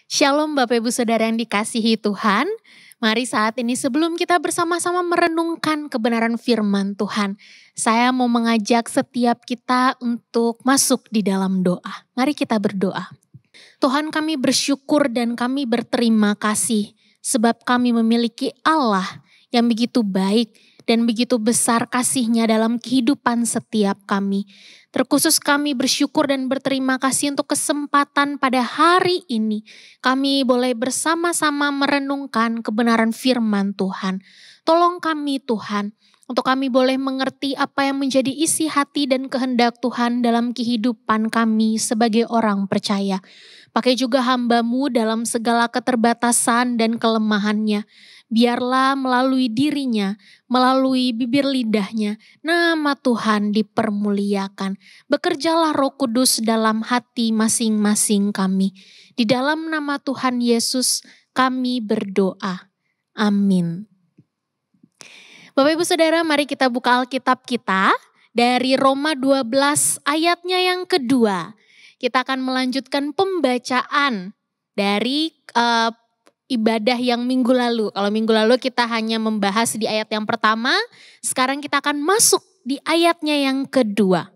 Shalom Bapak Ibu Saudara yang dikasihi Tuhan. Mari saat ini sebelum kita bersama-sama merenungkan kebenaran firman Tuhan, saya mau mengajak setiap kita untuk masuk di dalam doa. Mari kita berdoa. Tuhan, kami bersyukur dan kami berterima kasih sebab kami memiliki Allah yang begitu baik dan begitu besar kasih-Nya dalam kehidupan setiap kami. Terkhusus kami bersyukur dan berterima kasih untuk kesempatan pada hari ini. Kami boleh bersama-sama merenungkan kebenaran firman Tuhan. Tolong kami Tuhan, untuk kami boleh mengerti apa yang menjadi isi hati dan kehendak Tuhan dalam kehidupan kami sebagai orang percaya. Pakai juga hamba-Mu dalam segala keterbatasan dan kelemahannya. Biarlah melalui dirinya, melalui bibir lidahnya, nama Tuhan dipermuliakan. Bekerjalah Roh Kudus dalam hati masing-masing kami. Di dalam nama Tuhan Yesus kami berdoa. Amin. Bapak Ibu Saudara, mari kita buka Alkitab kita dari Roma 12 ayatnya yang kedua. Kita akan melanjutkan pembacaan dari ibadah yang minggu lalu. Kalau minggu lalu kita hanya membahas di ayat yang pertama, sekarang kita akan masuk di ayatnya yang kedua.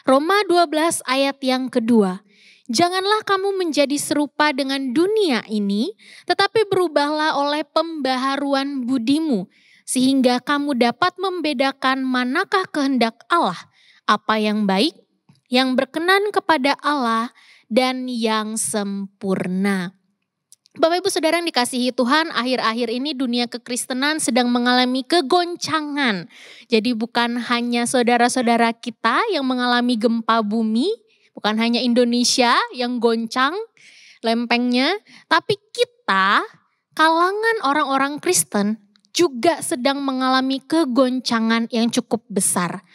Roma 12 ayat yang kedua. Janganlah kamu menjadi serupa dengan dunia ini, tetapi berubahlah oleh pembaharuan budimu, sehingga kamu dapat membedakan manakah kehendak Allah, apa yang baik, yang berkenan kepada Allah, dan yang sempurna. Bapak Ibu Saudara yang dikasihi Tuhan, akhir-akhir ini dunia kekristenan sedang mengalami kegoncangan. Jadi bukan hanya saudara-saudara kita yang mengalami gempa bumi, bukan hanya Indonesia yang goncang lempengnya, tapi kita, kalangan orang-orang Kristen juga sedang mengalami kegoncangan yang cukup besar.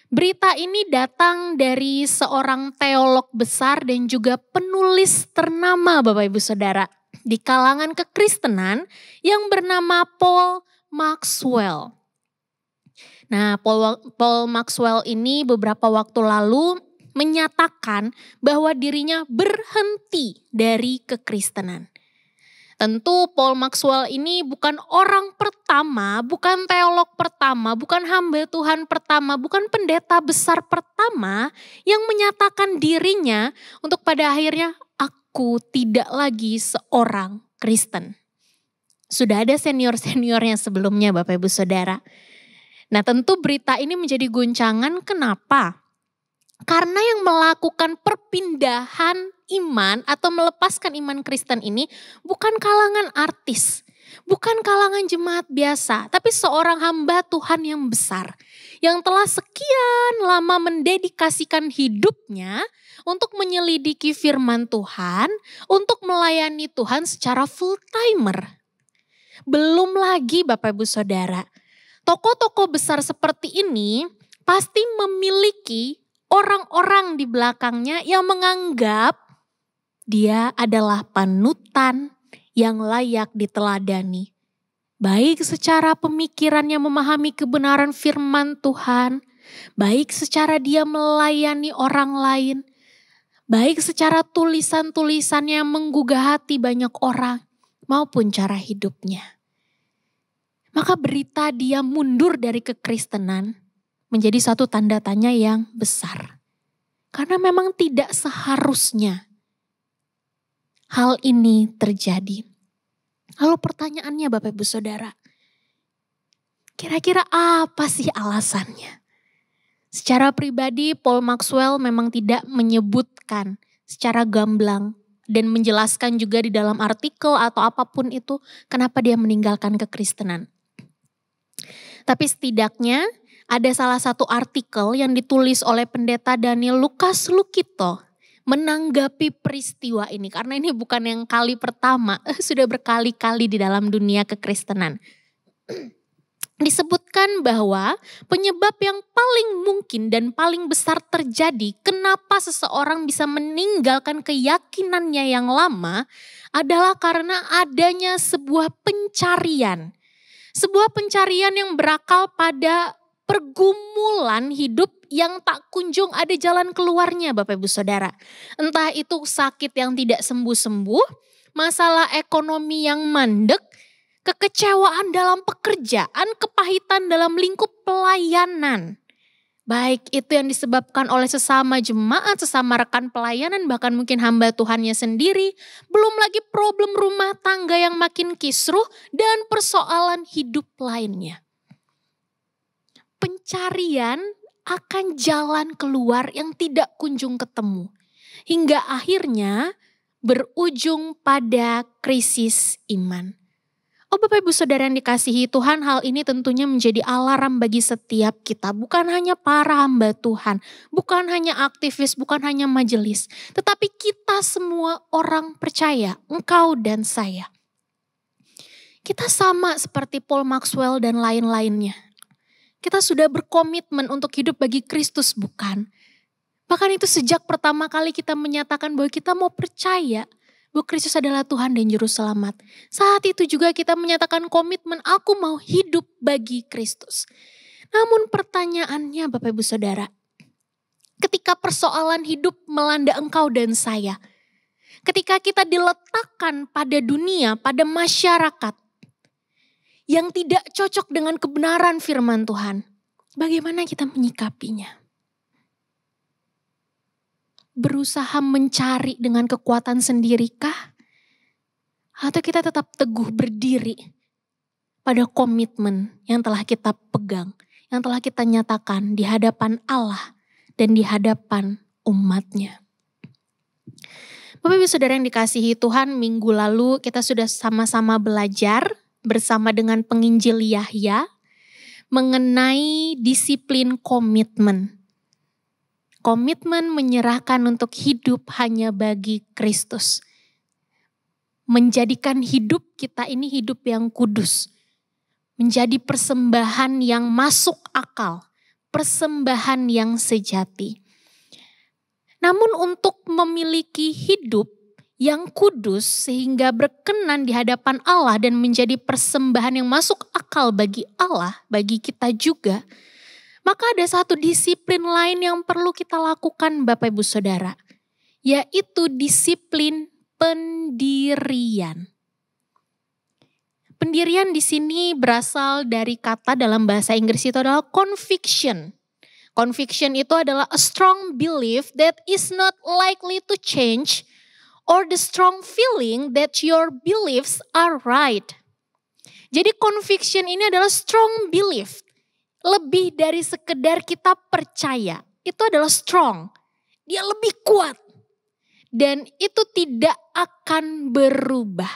Berita ini datang dari seorang teolog besar dan juga penulis ternama Bapak Ibu Saudara di kalangan kekristenan yang bernama Paul Maxwell. Nah, Paul Maxwell ini beberapa waktu lalu menyatakan bahwa dirinya berhenti dari kekristenan. Tentu Paul Maxwell ini bukan orang pertama, bukan teolog pertama, bukan hamba Tuhan pertama, bukan pendeta besar pertama yang menyatakan dirinya untuk pada akhirnya aku tidak lagi seorang Kristen. Sudah ada senior-seniornya sebelumnya Bapak Ibu Saudara. Nah tentu berita ini menjadi guncangan, kenapa? Karena yang melakukan perpindahan iman atau melepaskan iman Kristen ini bukan kalangan artis, bukan kalangan jemaat biasa, tapi seorang hamba Tuhan yang besar yang telah sekian lama mendedikasikan hidupnya untuk menyelidiki firman Tuhan, untuk melayani Tuhan secara full timer. Belum lagi Bapak Ibu Saudara, tokoh-tokoh besar seperti ini pasti memiliki orang-orang di belakangnya yang menganggap dia adalah panutan yang layak diteladani. Baik secara pemikirannya memahami kebenaran firman Tuhan, baik secara dia melayani orang lain, baik secara tulisan-tulisannya yang menggugah hati banyak orang, maupun cara hidupnya. Maka berita dia mundur dari kekristenan menjadi satu tanda tanya yang besar. Karena memang tidak seharusnya hal ini terjadi. Lalu pertanyaannya Bapak Ibu Saudara, kira-kira apa sih alasannya? Secara pribadi Paul Maxwell memang tidak menyebutkan secara gamblang dan menjelaskan juga di dalam artikel atau apapun itu kenapa dia meninggalkan kekristenan. Tapi setidaknya ada salah satu artikel yang ditulis oleh pendeta Daniel Lukas Lukito menanggapi peristiwa ini. Karena ini bukan yang kali pertama, sudah berkali-kali di dalam dunia kekristenan. Disebutkan bahwa penyebab yang paling mungkin dan paling besar terjadi kenapa seseorang bisa meninggalkan keyakinannya yang lama adalah karena adanya sebuah pencarian. Sebuah pencarian yang berakal pada pergumulan hidup yang tak kunjung ada jalan keluarnya Bapak Ibu Saudara. Entah itu sakit yang tidak sembuh-sembuh, masalah ekonomi yang mandek, kekecewaan dalam pekerjaan, kepahitan dalam lingkup pelayanan. Baik itu yang disebabkan oleh sesama jemaat, sesama rekan pelayanan, bahkan mungkin hamba Tuhannya sendiri. Belum lagi problem rumah tangga yang makin kisruh dan persoalan hidup lainnya. Pencarian akan jalan keluar yang tidak kunjung ketemu. Hingga akhirnya berujung pada krisis iman. Oh Bapak Ibu Saudara yang dikasihi Tuhan, hal ini tentunya menjadi alarm bagi setiap kita. Bukan hanya para hamba Tuhan, bukan hanya aktivis, bukan hanya majelis. Tetapi kita semua orang percaya, engkau dan saya. Kita sama seperti Paul Maxwell dan lain-lainnya. Kita sudah berkomitmen untuk hidup bagi Kristus, bukan? Bahkan itu sejak pertama kali kita menyatakan bahwa kita mau percaya bahwa Kristus adalah Tuhan dan Juru Selamat. Saat itu juga kita menyatakan komitmen, aku mau hidup bagi Kristus. Namun pertanyaannya Bapak Ibu Saudara, ketika persoalan hidup melanda engkau dan saya, ketika kita diletakkan pada dunia, pada masyarakat yang tidak cocok dengan kebenaran firman Tuhan, bagaimana kita menyikapinya? Berusaha mencari dengan kekuatan sendirikah? Atau kita tetap teguh berdiri pada komitmen yang telah kita pegang, yang telah kita nyatakan di hadapan Allah dan di hadapan umat-Nya. Bapak Ibu Saudara yang dikasihi Tuhan, minggu lalu kita sudah sama-sama belajar bersama dengan penginjil Yahya mengenai disiplin komitmen. Komitmen menyerahkan untuk hidup hanya bagi Kristus. Menjadikan hidup kita ini hidup yang kudus. Menjadi persembahan yang masuk akal. Persembahan yang sejati. Namun untuk memiliki hidup yang kudus sehingga berkenan di hadapan Allah dan menjadi persembahan yang masuk akal bagi Allah, bagi kita juga, maka ada satu disiplin lain yang perlu kita lakukan Bapak Ibu Saudara, yaitu disiplin pendirian. Pendirian di sini berasal dari kata dalam bahasa Inggris itu adalah conviction. Conviction itu adalah a strong belief that is not likely to change or the strong feeling that your beliefs are right. Jadi conviction ini adalah strong belief. Lebih dari sekedar kita percaya. Itu adalah strong. Dia lebih kuat. Dan itu tidak akan berubah.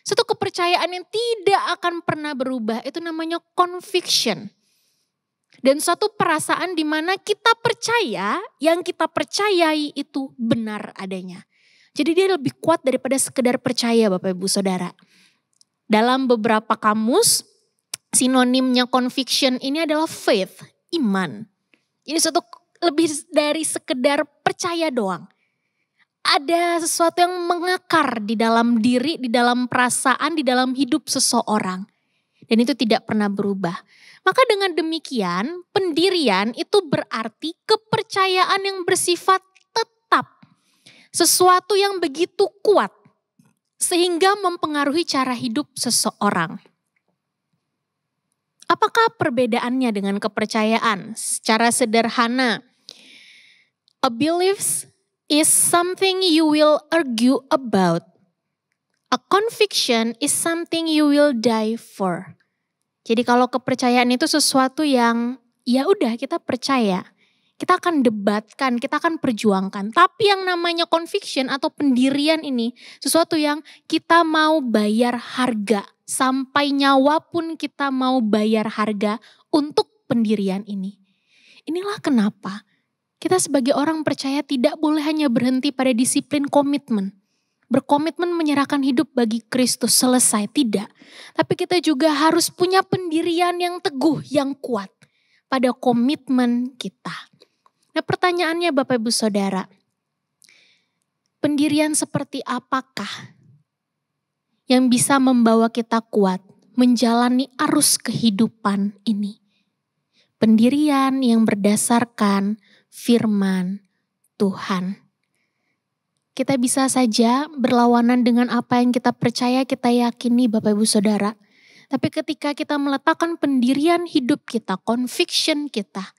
Satu kepercayaan yang tidak akan pernah berubah. Itu namanya conviction. Dan suatu perasaan di mana kita percaya, yang kita percayai itu benar adanya. Jadi dia lebih kuat daripada sekedar percaya Bapak Ibu Saudara. Dalam beberapa kamus, sinonimnya conviction ini adalah faith, iman. Jadi suatu lebih dari sekedar percaya doang. Ada sesuatu yang mengakar di dalam diri, di dalam perasaan, di dalam hidup seseorang. Dan itu tidak pernah berubah. Maka dengan demikian pendirian itu berarti kepercayaan yang bersifat tetap. Sesuatu yang begitu kuat sehingga mempengaruhi cara hidup seseorang. Apakah perbedaannya dengan kepercayaan? Secara sederhana, a belief is something you will argue about. A conviction is something you will die for. Jadi kalau kepercayaan itu sesuatu yang ya udah kita percaya. Kita akan debatkan, kita akan perjuangkan. Tapi yang namanya conviction atau pendirian ini sesuatu yang kita mau bayar harga. Sampai nyawa pun kita mau bayar harga untuk pendirian ini. Inilah kenapa kita sebagai orang percaya tidak boleh hanya berhenti pada disiplin komitmen. Berkomitmen menyerahkan hidup bagi Kristus selesai, tidak. Tapi kita juga harus punya pendirian yang teguh, yang kuat pada komitmen kita. Nah pertanyaannya Bapak Ibu Saudara, pendirian seperti apakah yang bisa membawa kita kuat menjalani arus kehidupan ini? Pendirian yang berdasarkan firman Tuhan. Kita bisa saja berlawanan dengan apa yang kita percaya, kita yakini Bapak Ibu Saudara. Tapi ketika kita meletakkan pendirian hidup kita, conviction kita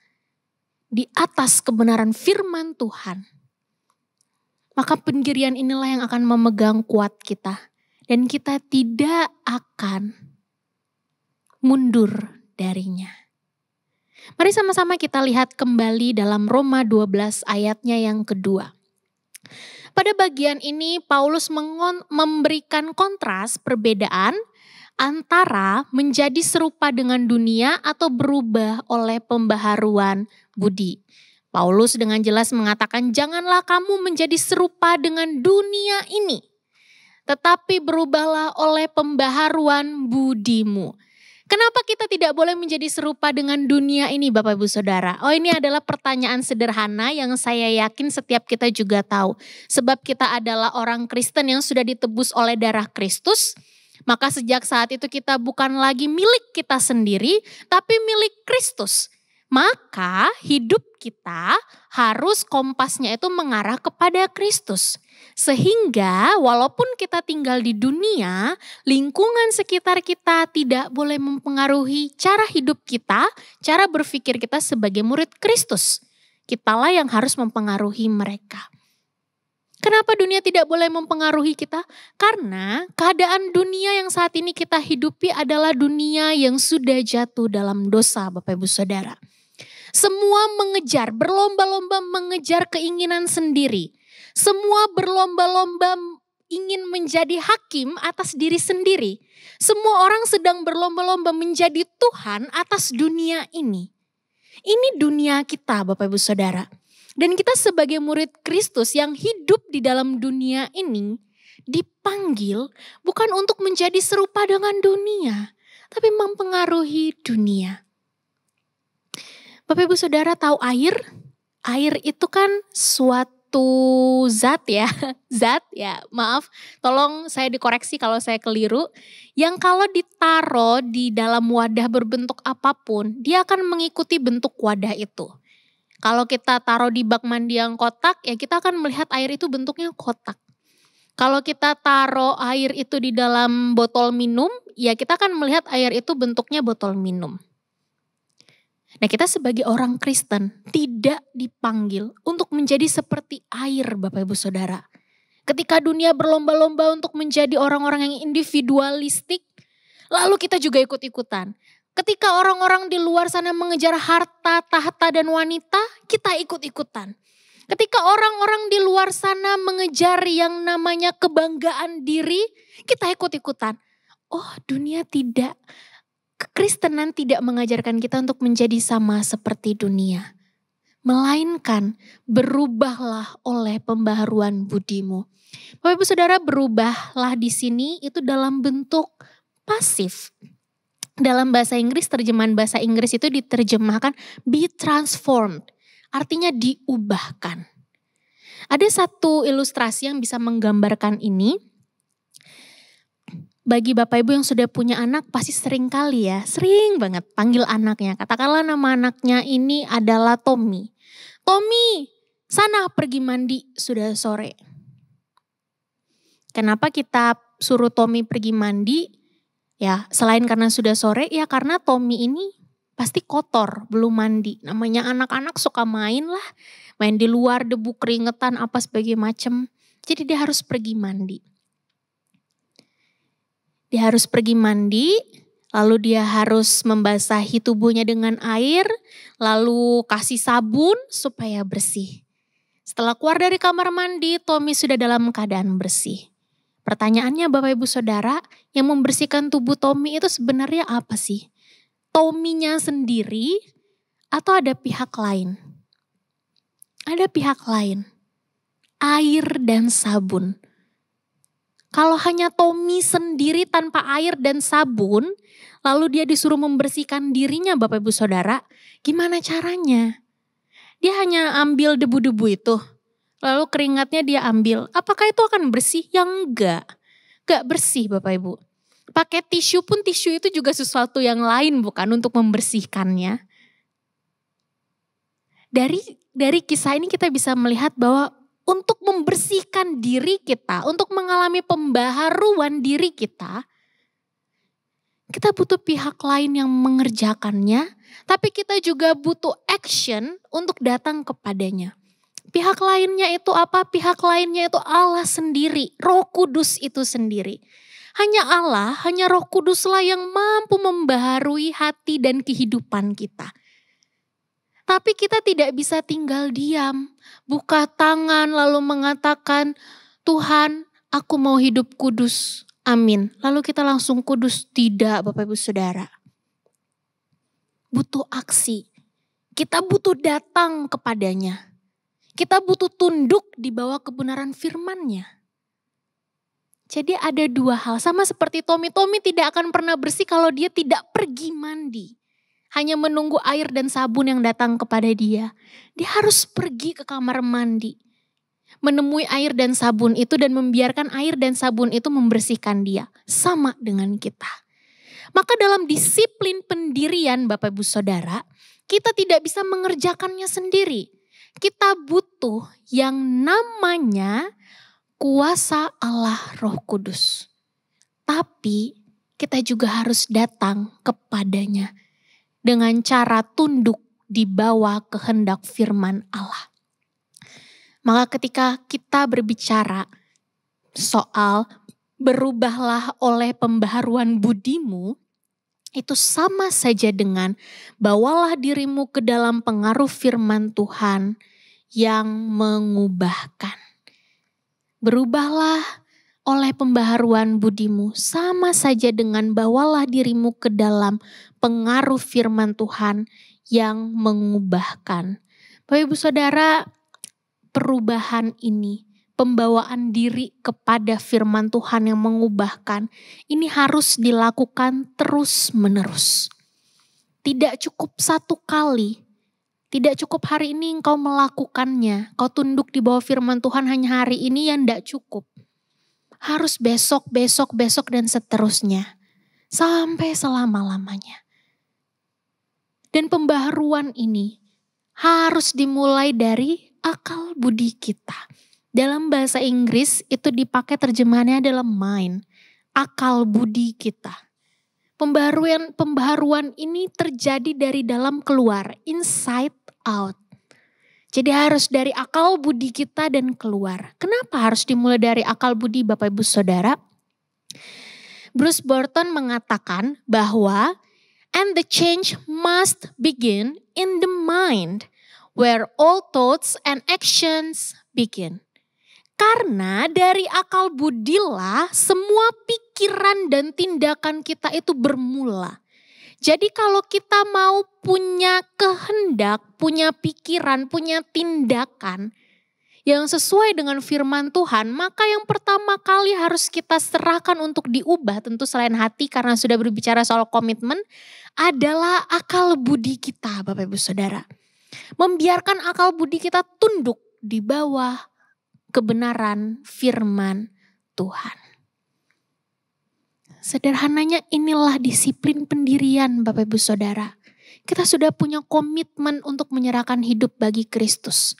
di atas kebenaran firman Tuhan, maka pendirian inilah yang akan memegang kuat kita. Dan kita tidak akan mundur darinya. Mari sama-sama kita lihat kembali dalam Roma 12 ayatnya yang kedua. Pada bagian ini Paulus memberikan kontras perbedaan antara menjadi serupa dengan dunia atau berubah oleh pembaharuan budi. Paulus dengan jelas mengatakan janganlah kamu menjadi serupa dengan dunia ini, tetapi berubahlah oleh pembaharuan budimu. Kenapa kita tidak boleh menjadi serupa dengan dunia ini Bapak Ibu Saudara? Oh, ini adalah pertanyaan sederhana yang saya yakin setiap kita juga tahu. Sebab kita adalah orang Kristen yang sudah ditebus oleh darah Kristus. Maka sejak saat itu kita bukan lagi milik kita sendiri, tapi milik Kristus. Maka hidup kita harus kompasnya itu mengarah kepada Kristus. Sehingga walaupun kita tinggal di dunia, lingkungan sekitar kita tidak boleh mempengaruhi cara hidup kita, cara berpikir kita sebagai murid Kristus. Kitalah yang harus mempengaruhi mereka. Kenapa dunia tidak boleh mempengaruhi kita? Karena keadaan dunia yang saat ini kita hidupi adalah dunia yang sudah jatuh dalam dosa Bapak Ibu Saudara. Semua mengejar, berlomba-lomba mengejar keinginan sendiri. Semua berlomba-lomba ingin menjadi hakim atas diri sendiri. Semua orang sedang berlomba-lomba menjadi Tuhan atas dunia ini. Ini dunia kita Bapak Ibu Saudara. Dan kita sebagai murid Kristus yang hidup di dalam dunia ini dipanggil bukan untuk menjadi serupa dengan dunia, tapi mempengaruhi dunia. Bapak Ibu Saudara tahu air? Air itu kan suatu zat ya, maaf, tolong saya dikoreksi kalau saya keliru. Yang kalau ditaruh di dalam wadah berbentuk apapun, dia akan mengikuti bentuk wadah itu. Kalau kita taruh di bak mandi yang kotak, ya kita akan melihat air itu bentuknya kotak. Kalau kita taruh air itu di dalam botol minum, ya kita akan melihat air itu bentuknya botol minum. Nah, kita sebagai orang Kristen tidak dipanggil untuk menjadi seperti air Bapak Ibu Saudara. Ketika dunia berlomba-lomba untuk menjadi orang-orang yang individualistik, lalu kita juga ikut-ikutan. Ketika orang-orang di luar sana mengejar harta, tahta dan wanita, kita ikut-ikutan. Ketika orang-orang di luar sana mengejar yang namanya kebanggaan diri, kita ikut-ikutan. Oh, dunia tidak. Kekristenan tidak mengajarkan kita untuk menjadi sama seperti dunia. Melainkan berubahlah oleh pembaharuan budimu. Bapak Ibu Saudara, berubahlah di sini itu dalam bentuk pasif. Dalam bahasa Inggris, terjemahan bahasa Inggris itu diterjemahkan be transformed. Artinya diubahkan. Ada satu ilustrasi yang bisa menggambarkan ini. Bagi Bapak Ibu yang sudah punya anak pasti sering kali ya, sering banget panggil anaknya. Katakanlah nama anaknya ini adalah Tommy. Tommy, sana pergi mandi, sudah sore. Kenapa kita suruh Tommy pergi mandi? Ya, selain karena sudah sore, ya karena Tommy ini pasti kotor, belum mandi. Namanya anak-anak suka main lah, main di luar, debu keringetan, apa sebagai macam. Jadi dia harus pergi mandi. Dia harus pergi mandi, lalu dia harus membasahi tubuhnya dengan air, lalu kasih sabun supaya bersih. Setelah keluar dari kamar mandi, Tommy sudah dalam keadaan bersih. Pertanyaannya Bapak Ibu Saudara, yang membersihkan tubuh Tommy itu sebenarnya apa sih? Tommy-nya sendiri atau ada pihak lain? Ada pihak lain. Air dan sabun. Kalau hanya Tommy sendiri tanpa air dan sabun, lalu dia disuruh membersihkan dirinya Bapak Ibu Saudara, gimana caranya? Dia hanya ambil debu-debu itu, lalu keringatnya dia ambil. Apakah itu akan bersih? Yang enggak. Enggak bersih Bapak Ibu. Pakai tisu pun tisu itu juga sesuatu yang lain bukan untuk membersihkannya. Dari kisah ini kita bisa melihat bahwa untuk membersihkan diri kita, untuk mengalami pembaharuan diri kita butuh pihak lain yang mengerjakannya, tapi kita juga butuh action untuk datang kepadanya. Pihak lainnya itu apa? Pihak lainnya itu Allah sendiri, Roh Kudus itu sendiri. Hanya Allah, hanya Roh Kuduslah yang mampu membaharui hati dan kehidupan kita. Tapi kita tidak bisa tinggal diam, buka tangan lalu mengatakan, Tuhan, aku mau hidup kudus. Amin. Lalu kita langsung kudus. Tidak, Bapak Ibu Saudara. Butuh aksi. Kita butuh datang kepadanya. Kita butuh tunduk di bawah kebenaran firman-Nya. Jadi ada dua hal. Sama seperti Tommy. Tommy tidak akan pernah bersih kalau dia tidak pergi mandi. Hanya menunggu air dan sabun yang datang kepada dia. Dia harus pergi ke kamar mandi. Menemui air dan sabun itu dan membiarkan air dan sabun itu membersihkan dia. Sama dengan kita. Maka dalam disiplin pendirian Bapak Ibu Saudara, kita tidak bisa mengerjakannya sendiri. Kita butuh yang namanya kuasa Allah Roh Kudus. Tapi kita juga harus datang kepadanya dengan cara tunduk di bawah kehendak firman Allah. Maka ketika kita berbicara soal berubahlah oleh pembaharuan budimu, itu sama saja dengan bawalah dirimu ke dalam pengaruh firman Tuhan yang mengubahkan. Berubahlah oleh pembaharuan budimu, sama saja dengan bawalah dirimu ke dalam pengaruh firman Tuhan yang mengubahkan. Bapak Ibu Saudara, perubahan ini, pembawaan diri kepada firman Tuhan yang mengubahkan, ini harus dilakukan terus-menerus. Tidak cukup satu kali, tidak cukup hari ini engkau melakukannya, kau tunduk di bawah firman Tuhan hanya hari ini yang tidak cukup. Harus besok, dan seterusnya. Sampai selama-lamanya. Dan pembaharuan ini harus dimulai dari akal budi kita. Dalam bahasa Inggris itu dipakai terjemahannya adalah mind. Akal budi kita. Pembaharuan ini terjadi dari dalam keluar. Inside out. Jadi harus dari akal budi kita dan keluar. Kenapa harus dimulai dari akal budi Bapak Ibu Saudara? Bruce Burton mengatakan bahwa and the change must begin in the mind where all thoughts and actions begin. Karena dari akal budilah semua pikiran dan tindakan kita itu bermula. Jadi kalau kita mau punya kehendak, punya pikiran, punya tindakan yang sesuai dengan firman Tuhan, maka yang pertama kali harus kita serahkan untuk diubah, tentu selain hati karena sudah berbicara soal komitmen, adalah akal budi kita Bapak Ibu Saudara. Membiarkan akal budi kita tunduk di bawah kebenaran firman Tuhan. Sederhananya inilah disiplin pendirian Bapak Ibu Saudara. Kita sudah punya komitmen untuk menyerahkan hidup bagi Kristus.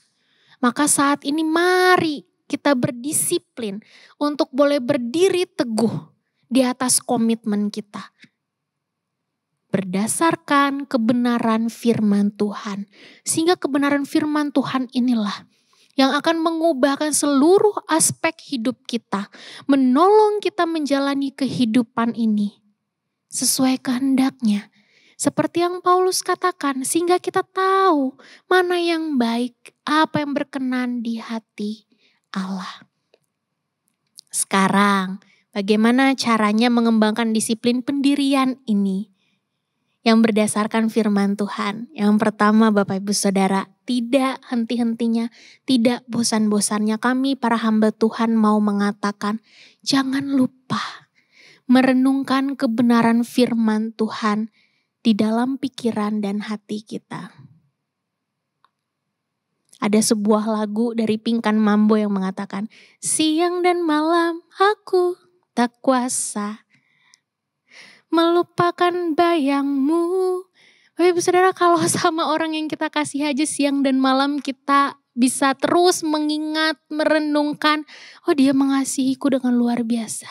Maka saat ini mari kita berdisiplin untuk boleh berdiri teguh di atas komitmen kita. Berdasarkan kebenaran firman Tuhan. Sehingga kebenaran firman Tuhan inilah yang akan mengubahkan seluruh aspek hidup kita. Menolong kita menjalani kehidupan ini sesuai kehendaknya. Seperti yang Paulus katakan, sehingga kita tahu mana yang baik, apa yang berkenan di hati Allah. Sekarang, bagaimana caranya mengembangkan disiplin pendirian ini? Yang berdasarkan firman Tuhan. Yang pertama Bapak Ibu Saudara, tidak henti-hentinya, tidak bosan-bosannya kami para hamba Tuhan mau mengatakan, jangan lupa merenungkan kebenaran firman Tuhan di dalam pikiran dan hati kita. Ada sebuah lagu dari Pinkan Mambo yang mengatakan, siang dan malam aku tak kuasa melupakan bayangmu Bapak Ibu Saudara, kalau sama orang yang kita kasih aja siang dan malam kita bisa terus mengingat, merenungkan, oh dia mengasihiku dengan luar biasa.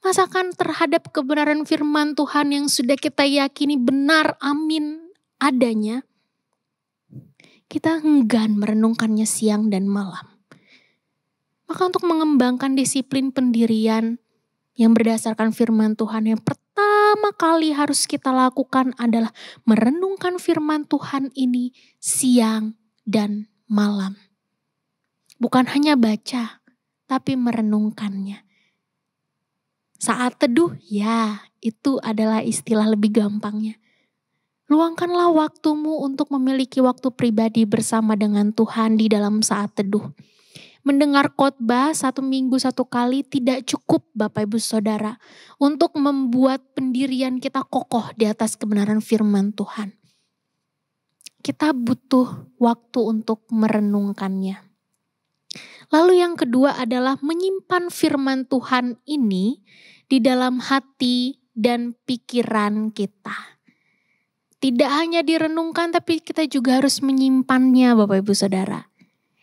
Masakan terhadap kebenaran firman Tuhan yang sudah kita yakini benar, amin, adanya, kita enggan merenungkannya siang dan malam. Maka untuk mengembangkan disiplin pendirian yang berdasarkan firman Tuhan, yang pertama kali harus kita lakukan adalah merenungkan firman Tuhan ini siang dan malam. Bukan hanya baca, tapi merenungkannya. Saat teduh, ya itu adalah istilah lebih gampangnya. Luangkanlah waktumu untuk memiliki waktu pribadi bersama dengan Tuhan di dalam saat teduh. Mendengar khotbah 1 minggu 1 kali tidak cukup Bapak Ibu Saudara untuk membuat pendirian kita kokoh di atas kebenaran firman Tuhan. Kita butuh waktu untuk merenungkannya. Lalu yang kedua adalah menyimpan firman Tuhan ini di dalam hati dan pikiran kita. Tidak hanya direnungkan tapi kita juga harus menyimpannya Bapak Ibu Saudara.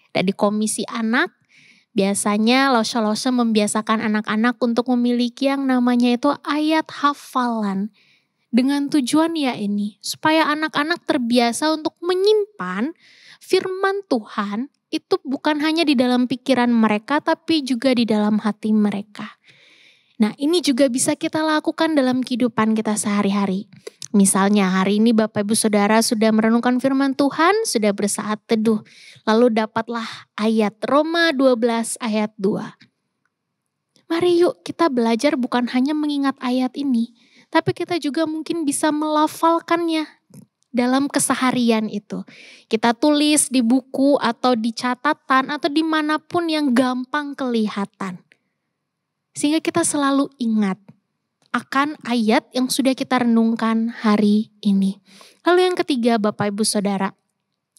Dan di komisi anak biasanya Lose membiasakan anak-anak untuk memiliki yang namanya itu ayat hafalan. Dengan tujuan ya ini supaya anak-anak terbiasa untuk menyimpan firman Tuhan itu bukan hanya di dalam pikiran mereka tapi juga di dalam hati mereka. Nah ini juga bisa kita lakukan dalam kehidupan kita sehari-hari. Misalnya hari ini Bapak Ibu Saudara sudah merenungkan firman Tuhan, sudah bersaat teduh. Lalu dapatlah ayat Roma 12 ayat 2. Mari yuk kita belajar bukan hanya mengingat ayat ini. Tapi kita juga mungkin bisa melafalkannya dalam keseharian itu. Kita tulis di buku atau di catatan atau dimanapun yang gampang kelihatan. Sehingga kita selalu ingat akan ayat yang sudah kita renungkan hari ini. Lalu yang ketiga Bapak Ibu Saudara,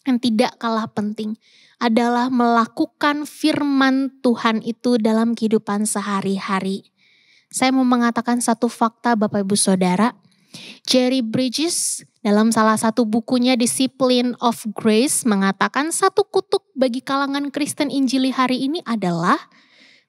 yang tidak kalah penting adalah melakukan firman Tuhan itu dalam kehidupan sehari-hari. Saya mau mengatakan satu fakta Bapak Ibu Saudara. Jerry Bridges dalam salah satu bukunya Discipline of Grace mengatakan satu kutuk bagi kalangan Kristen Injili hari ini adalah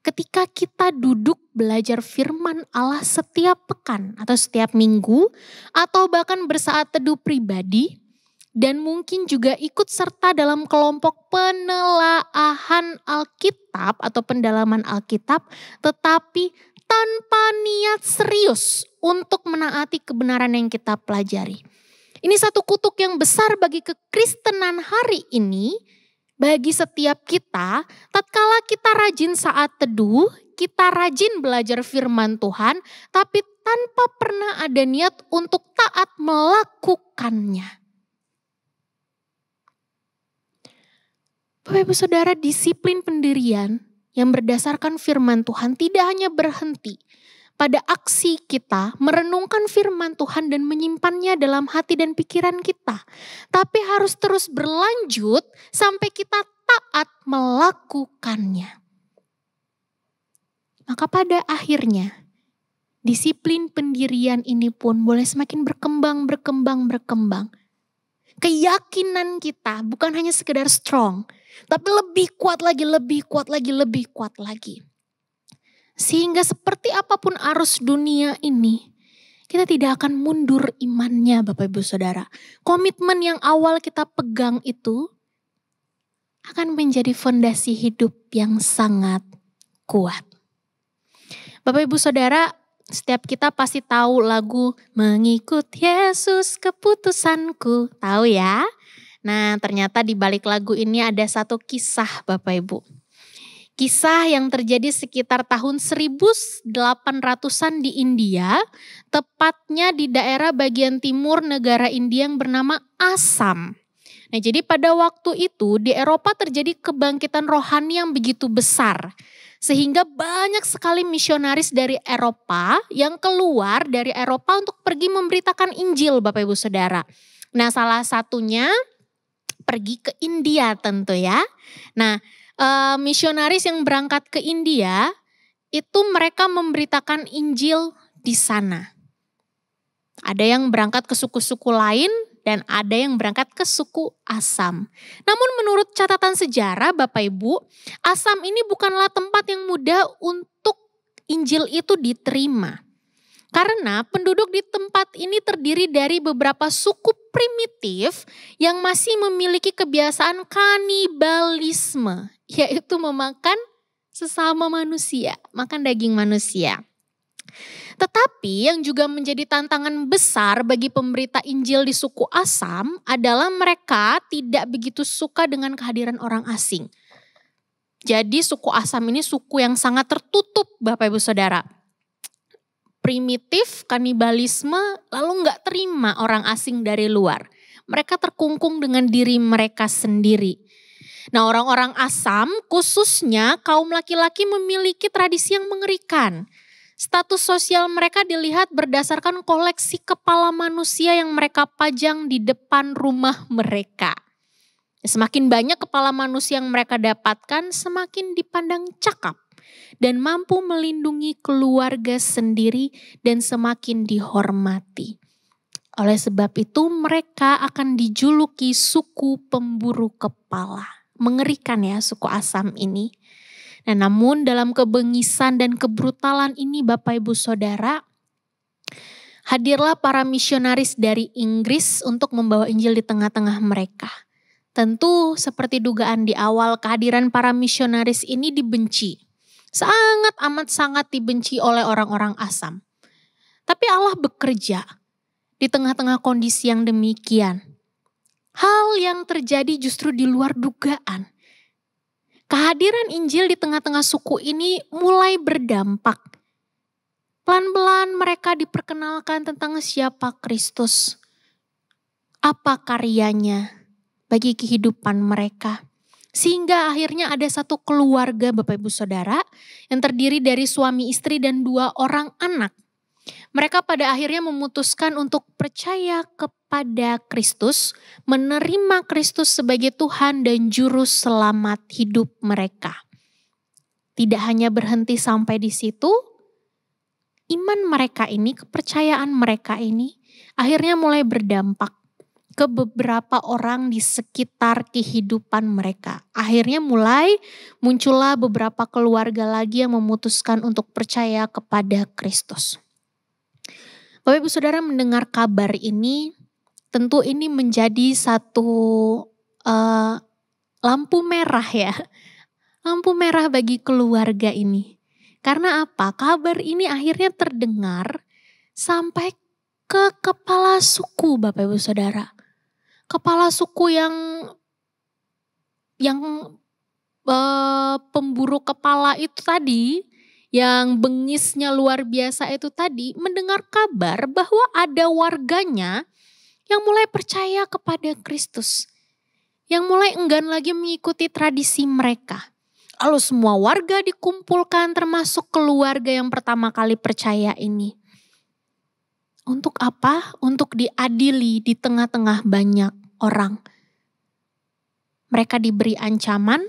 ketika kita duduk belajar firman Allah setiap pekan atau setiap minggu atau bahkan bersaat teduh pribadi dan mungkin juga ikut serta dalam kelompok penelaahan Alkitab atau pendalaman Alkitab tetapi tanpa niat serius untuk menaati kebenaran yang kita pelajari. Ini satu kutuk yang besar bagi kekristenan hari ini. Bagi setiap kita, tatkala kita rajin saat teduh, kita rajin belajar firman Tuhan, tapi tanpa pernah ada niat untuk taat melakukannya. Bapak Ibu Saudara, disiplin pendirian yang berdasarkan firman Tuhan tidak hanya berhenti pada aksi kita merenungkan firman Tuhan dan menyimpannya dalam hati dan pikiran kita. Tapi harus terus berlanjut sampai kita taat melakukannya. Maka pada akhirnya disiplin pendirian ini pun boleh semakin berkembang. Keyakinan kita bukan hanya sekedar strong, tapi lebih kuat lagi. Sehingga seperti apapun arus dunia ini, kita tidak akan mundur imannya Bapak Ibu Saudara. Komitmen yang awal kita pegang itu akan menjadi fondasi hidup yang sangat kuat. Bapak Ibu Saudara, setiap kita pasti tahu lagu Mengikut Yesus Keputusanku. Tahu ya? Nah ternyata di balik lagu ini ada satu kisah Bapak Ibu. Kisah yang terjadi sekitar tahun 1800-an di India, tepatnya di daerah bagian timur negara India yang bernama Assam. Nah, jadi pada waktu itu di Eropa terjadi kebangkitan rohani yang begitu besar. Sehingga banyak sekali misionaris dari Eropa yang keluar dari Eropa untuk pergi memberitakan Injil Bapak Ibu Saudara. Nah, salah satunya pergi ke India tentu ya. Nah, misionaris yang berangkat ke India itu mereka memberitakan Injil di sana. Ada yang berangkat ke suku-suku lain dan ada yang berangkat ke suku Asam. Namun menurut catatan sejarah Bapak Ibu, Asam ini bukanlah tempat yang mudah untuk Injil itu diterima. Karena penduduk di tempat ini terdiri dari beberapa suku primitif yang masih memiliki kebiasaan kanibalisme, yaitu memakan sesama manusia, makan daging manusia. Tetapi yang juga menjadi tantangan besar bagi pemberita Injil di suku Asam adalah mereka tidak begitu suka dengan kehadiran orang asing. Jadi suku Asam ini suku yang sangat tertutup Bapak Ibu Saudara. Primitif, kanibalisme, lalu nggak terima orang asing dari luar. Mereka terkungkung dengan diri mereka sendiri. Nah, orang-orang Asam khususnya kaum laki-laki memiliki tradisi yang mengerikan. Status sosial mereka dilihat berdasarkan koleksi kepala manusia yang mereka pajang di depan rumah mereka. Semakin banyak kepala manusia yang mereka dapatkan, semakin dipandang cakap dan mampu melindungi keluarga sendiri dan semakin dihormati. Oleh sebab itu mereka akan dijuluki suku pemburu kepala. Mengerikan ya suku Asam ini. Nah, namun dalam kebengisan dan kebrutalan ini Bapak Ibu Saudara, hadirlah para misionaris dari Inggris untuk membawa Injil di tengah-tengah mereka. Tentu seperti dugaan di awal, kehadiran para misionaris ini dibenci. Sangat amat sangat dibenci oleh orang-orang Asam. Tapi Allah bekerja di tengah-tengah kondisi yang demikian. Hal yang terjadi justru di luar dugaan. Kehadiran Injil di tengah-tengah suku ini mulai berdampak. Pelan-pelan mereka diperkenalkan tentang siapa Kristus. Apa karyanya bagi kehidupan mereka. Sehingga akhirnya ada satu keluarga Bapak Ibu Saudara yang terdiri dari suami istri dan 2 orang anak. Mereka pada akhirnya memutuskan untuk percaya kepada Kristus, menerima Kristus sebagai Tuhan dan Juru Selamat hidup mereka. Tidak hanya berhenti sampai di situ, iman mereka ini, kepercayaan mereka ini akhirnya mulai berdampak ke beberapa orang di sekitar kehidupan mereka. Akhirnya mulai muncullah beberapa keluarga lagi yang memutuskan untuk percaya kepada Kristus. Bapak Ibu Saudara mendengar kabar ini, tentu ini menjadi satu lampu merah ya. Lampu merah bagi keluarga ini. Karena apa? Kabar ini akhirnya terdengar sampai ke kepala suku Bapak Ibu Saudara. Kepala suku yang pemburu kepala itu tadi, yang bengisnya luar biasa itu tadi, mendengar kabar bahwa ada warganya yang mulai percaya kepada Kristus. Yang mulai enggan lagi mengikuti tradisi mereka. Lalu semua warga dikumpulkan termasuk keluarga yang pertama kali percaya ini. Untuk apa? Untuk diadili di tengah-tengah banyak orang. Mereka diberi ancaman.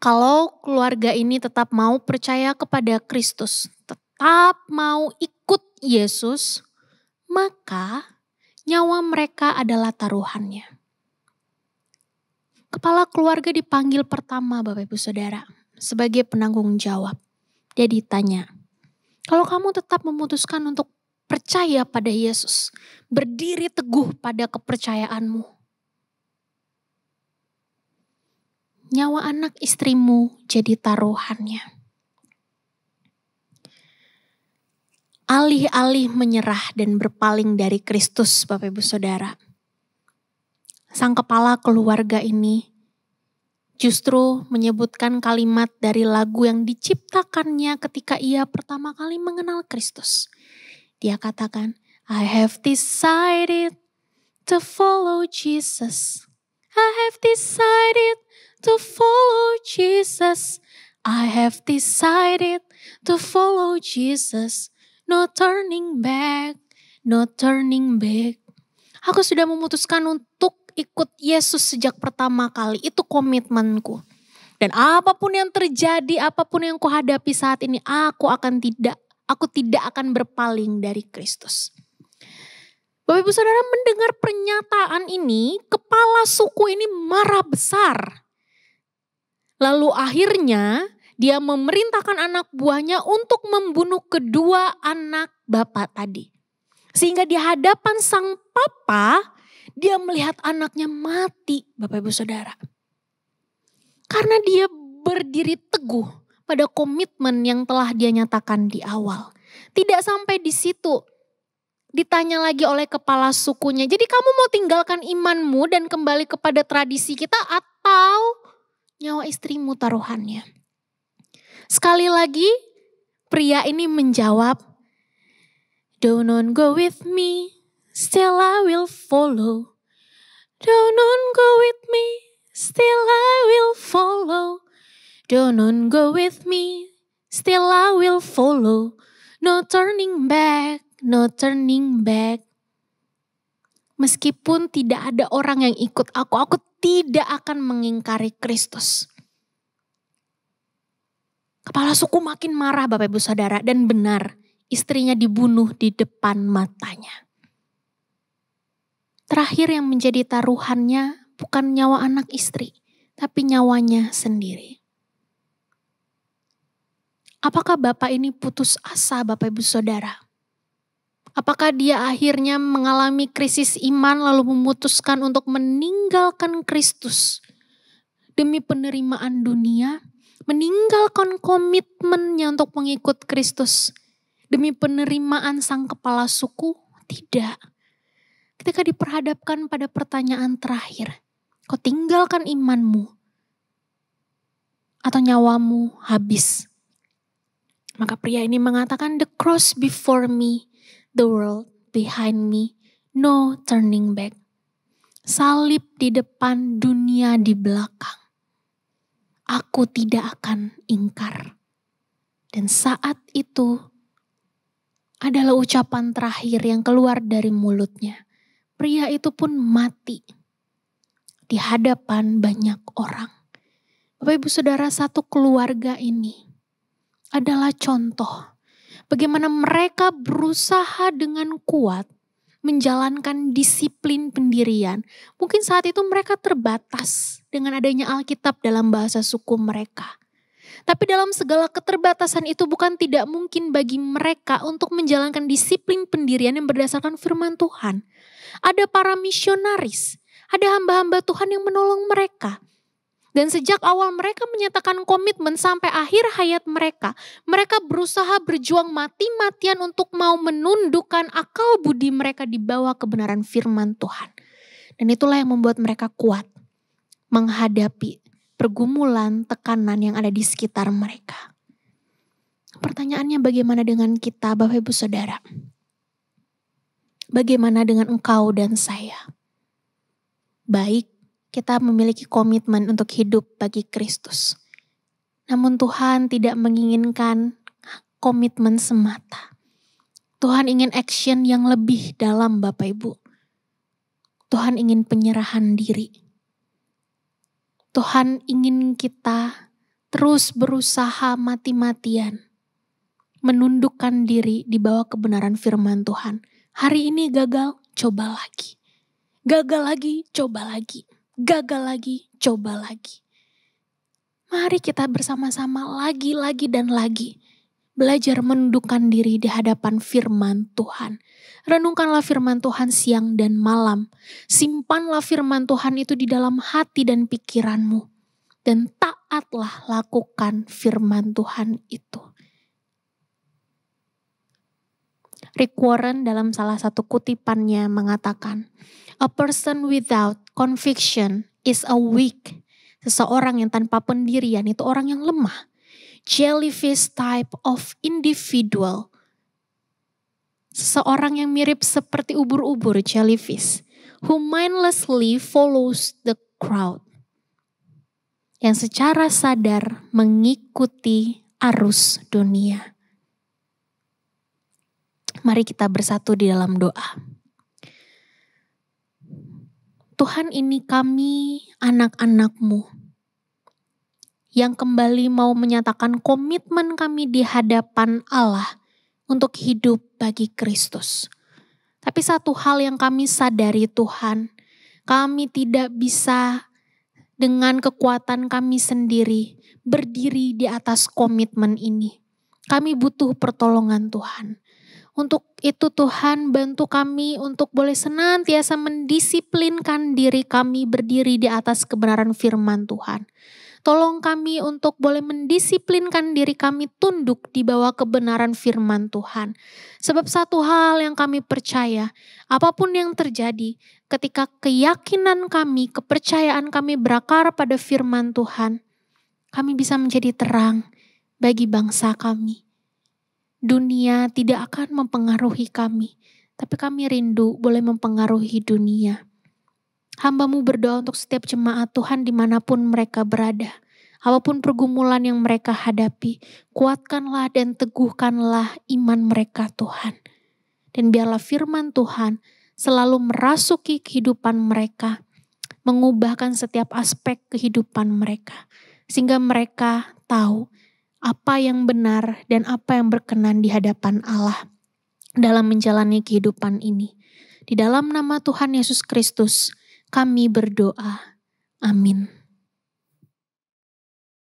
Kalau keluarga ini tetap mau percaya kepada Kristus, tetap mau ikut Yesus, maka nyawa mereka adalah taruhannya. Kepala keluarga dipanggil pertama Bapak Ibu Saudara sebagai penanggung jawab. Dia ditanya, kalau kamu tetap memutuskan untuk percaya pada Yesus, berdiri teguh pada kepercayaanmu, nyawa anak istrimu jadi taruhannya. Alih-alih menyerah dan berpaling dari Kristus Bapak Ibu Saudara, sang kepala keluarga ini justru menyebutkan kalimat dari lagu yang diciptakannya ketika ia pertama kali mengenal Kristus. Dia katakan, I have decided to follow Jesus. I have decided to follow Jesus. I have decided to follow Jesus. No turning back, no turning back. Aku sudah memutuskan untuk ikut Yesus sejak pertama kali. Itu komitmenku. Dan apapun yang terjadi, apapun yang kuhadapi saat ini, aku tidak akan berpaling dari Kristus. Bapak Ibu Saudara mendengar pernyataan ini, kepala suku ini marah besar. Lalu akhirnya dia memerintahkan anak buahnya untuk membunuh kedua anak bapak tadi. Sehingga di hadapan sang papa, dia melihat anaknya mati, Bapak Ibu Saudara. Karena dia berdiri teguh pada komitmen yang telah dia nyatakan di awal. Tidak sampai di situ, ditanya lagi oleh kepala sukunya, jadi kamu mau tinggalkan imanmu dan kembali kepada tradisi kita atau nyawa istrimu taruhannya? Sekali lagi pria ini menjawab, "Do not go with me, still I will follow. Do not go with me, still I will follow. Do not go with me, still I will follow. No turning back, no turning back." Meskipun tidak ada orang yang ikut aku tidak akan mengingkari Kristus. Kepala suku makin marah Bapak Ibu Saudara, dan benar istrinya dibunuh di depan matanya. Terakhir yang menjadi taruhannya bukan nyawa anak istri, tapi nyawanya sendiri. Apakah Bapak ini putus asa Bapak Ibu Saudara? Apakah dia akhirnya mengalami krisis iman lalu memutuskan untuk meninggalkan Kristus demi penerimaan dunia? Meninggalkan komitmennya untuk mengikut Kristus demi penerimaan sang kepala suku? Tidak. Ketika diperhadapkan pada pertanyaan terakhir, kau tinggalkan imanmu atau nyawamu habis? Maka pria ini mengatakan, "The cross before me, the world behind me, no turning back." Salib di depan, dunia di belakang. Aku tidak akan ingkar. Dan saat itu adalah ucapan terakhir yang keluar dari mulutnya. Pria itu pun mati di hadapan banyak orang. Bapak Ibu Saudara, satu keluarga ini adalah contoh bagaimana mereka berusaha dengan kuat menjalankan disiplin pendirian. Mungkin saat itu mereka terbatas dengan adanya Alkitab dalam bahasa suku mereka. Tapi dalam segala keterbatasan itu bukan tidak mungkin bagi mereka untuk menjalankan disiplin pendirian yang berdasarkan firman Tuhan. Ada para misionaris, ada hamba-hamba Tuhan yang menolong mereka. Dan sejak awal mereka menyatakan komitmen sampai akhir hayat mereka, mereka berusaha berjuang mati-matian untuk mau menundukkan akal budi mereka di bawah kebenaran firman Tuhan. Dan itulah yang membuat mereka kuat menghadapi pergumulan, tekanan yang ada di sekitar mereka. Pertanyaannya, bagaimana dengan kita Bapak Ibu Saudara? Bagaimana dengan engkau dan saya? Baik, kita memiliki komitmen untuk hidup bagi Kristus. Namun Tuhan tidak menginginkan komitmen semata. Tuhan ingin action yang lebih dalam Bapak Ibu. Tuhan ingin penyerahan diri. Tuhan ingin kita terus berusaha mati-matian. Menundukkan diri di bawah kebenaran firman Tuhan. Hari ini gagal, coba lagi. Gagal lagi, coba lagi. Gagal lagi, coba lagi. Mari kita bersama-sama lagi dan lagi. Belajar menundukkan diri di hadapan firman Tuhan. Renungkanlah firman Tuhan siang dan malam. Simpanlah firman Tuhan itu di dalam hati dan pikiranmu. Dan taatlah lakukan firman Tuhan itu. Rick Warren dalam salah satu kutipannya mengatakan, "A person without conviction is a weak." Seseorang yang tanpa pendirian itu orang yang lemah. Jellyfish type of individual. Seseorang yang mirip seperti ubur-ubur jellyfish. Who mindlessly follows the crowd. Yang secara sadar mengikuti arus dunia. Mari kita bersatu di dalam doa. Tuhan, ini kami anak-anak-Mu yang kembali mau menyatakan komitmen kami di hadapan Allah untuk hidup bagi Kristus. Tapi satu hal yang kami sadari Tuhan, kami tidak bisa dengan kekuatan kami sendiri berdiri di atas komitmen ini. Kami butuh pertolongan Tuhan. Untuk itu Tuhan bantu kami untuk boleh senantiasa mendisiplinkan diri kami berdiri di atas kebenaran firman Tuhan. Tolong kami untuk boleh mendisiplinkan diri kami tunduk di bawah kebenaran firman Tuhan. Sebab satu hal yang kami percaya, apapun yang terjadi, ketika keyakinan kami, kepercayaan kami berakar pada firman Tuhan, kami bisa menjadi terang bagi bangsa kami. Dunia tidak akan mempengaruhi kami, tapi kami rindu boleh mempengaruhi dunia. Hamba-Mu berdoa untuk setiap jemaat Tuhan dimanapun mereka berada. Apapun pergumulan yang mereka hadapi, kuatkanlah dan teguhkanlah iman mereka Tuhan. Dan biarlah firman Tuhan selalu merasuki kehidupan mereka, mengubahkan setiap aspek kehidupan mereka. Sehingga mereka tahu apa yang benar dan apa yang berkenan di hadapan Allah dalam menjalani kehidupan ini. Di dalam nama Tuhan Yesus Kristus, kami berdoa. Amin.